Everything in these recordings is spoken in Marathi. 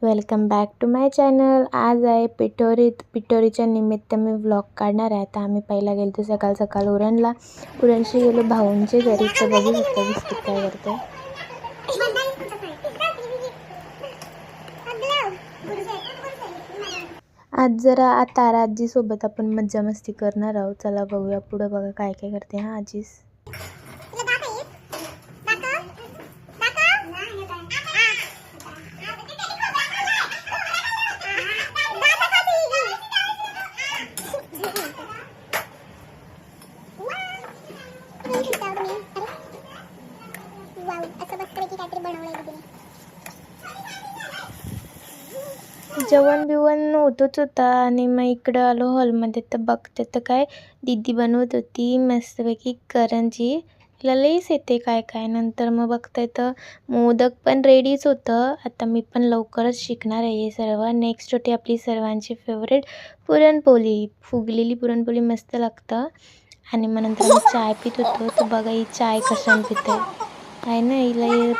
Welcome back to my channel. आज आहे पिठोरीच्या निमित्त मी व्लॉग काढणार आहे। आता आम्ही पहिला गेलो सकाळ सकाळ उरणशी गेलो भाऊंचे घरी। तर बघू शकता बिस्किट काय करते। आज जरा तारा आजी सोबत आपण मज्जा मस्ती करणार आहोत। चला बघूया पुढे बघा काय काय करते हा आजीस। जेवण बिवण होतच होता आणि मग इकडं आलो हॉलमध्ये। तर बघते तर काय दीदी बनवत होती मस्तपैकी करंजी। तिला लईच येते काय काय। नंतर मग बघताय तर मोदक पण रेडीच होतं। आता मी पण लवकरच शिकणार आहे हे सर्व। नेक्स्ट होती आपली सर्वांची फेवरेट पुरणपोळी। फुगलेली पुरणपोळी मस्त लागतं। आणि मग नंतर आम्ही चाय पित होतो। तर बघा ही चाय कशाने पिते आहे ना, हिला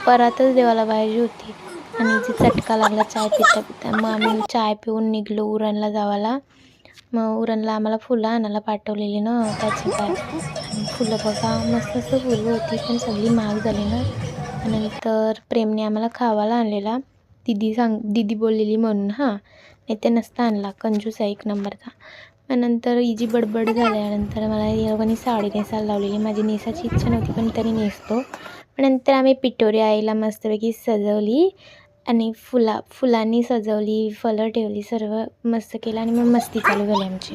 परातच देवाला पाहिजे होती आणि हिची चटका लागला चाय पिता पिता। मग आम्ही चाय पिऊन निघलो उरणला जावाला। मग उरणला आम्हाला फुलं आणायला पाठवलेली ना, त्याचं काय। आणि फुलं बघा मस्त मस्त फुलं होती पण सगळी महाग झाली ना। नंतर प्रेमने आम्हाला खावाला आणलेला। दीदी बोललेली म्हणून हां, नाही ते नसता आणला, कंजूस आहे एक नंबरचा। मग नंतर हिची बडबड झाल्यानंतर मला योगाने साडी नेसायला लावलेली। माझी नेसायची इच्छा नव्हती पण तरी नेसतो। नंतर आम्ही पिठोरी आईला मस्तपैकी सजवली आणि फुलांनी सजवली, फळं ठेवली, सर्व मस्त केलं आणि मग मस्ती चालू झाली आमची।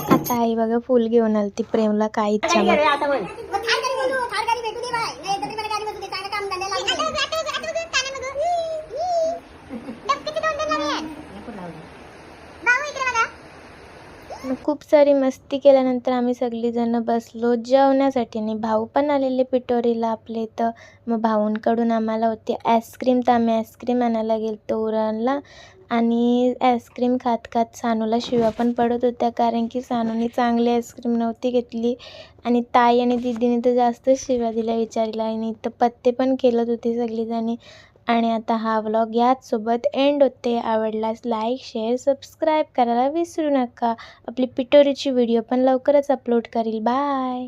आता आई बघा फुल घेऊन आली ती प्रेमला काय इच्छा मग। खूप सारी मस्ती केल्यानंतर आम्ही सगळीजण बसलो जेवण्यासाठी आणि भाऊ पण आलेले पिठोरीला आपले। तर मग भाऊंकडून आम्हाला होती आईस्क्रीम। तर आम्ही आईस्क्रीम आणायला गेलो उरणला आणि आईस्क्रीम खात खात सानूला शिव्या पण पडत होत्या, कारण की सानूने चांगली आईस्क्रीम नव्हती घेतली आणि ताई आणि दीदीने तर जास्त शिव्या दिल्या विचारीला। आणि तर पत्ते पण खेळत होती सगळीजणी। आणि आता हा व्लॉग याचसोबत एंड होते। आवडल्यास लाईक शेअर सबस्क्राईब करायला विसरू नका। आपली पिठोरीची व्हिडिओ पण लवकरच अपलोड करील। बाय।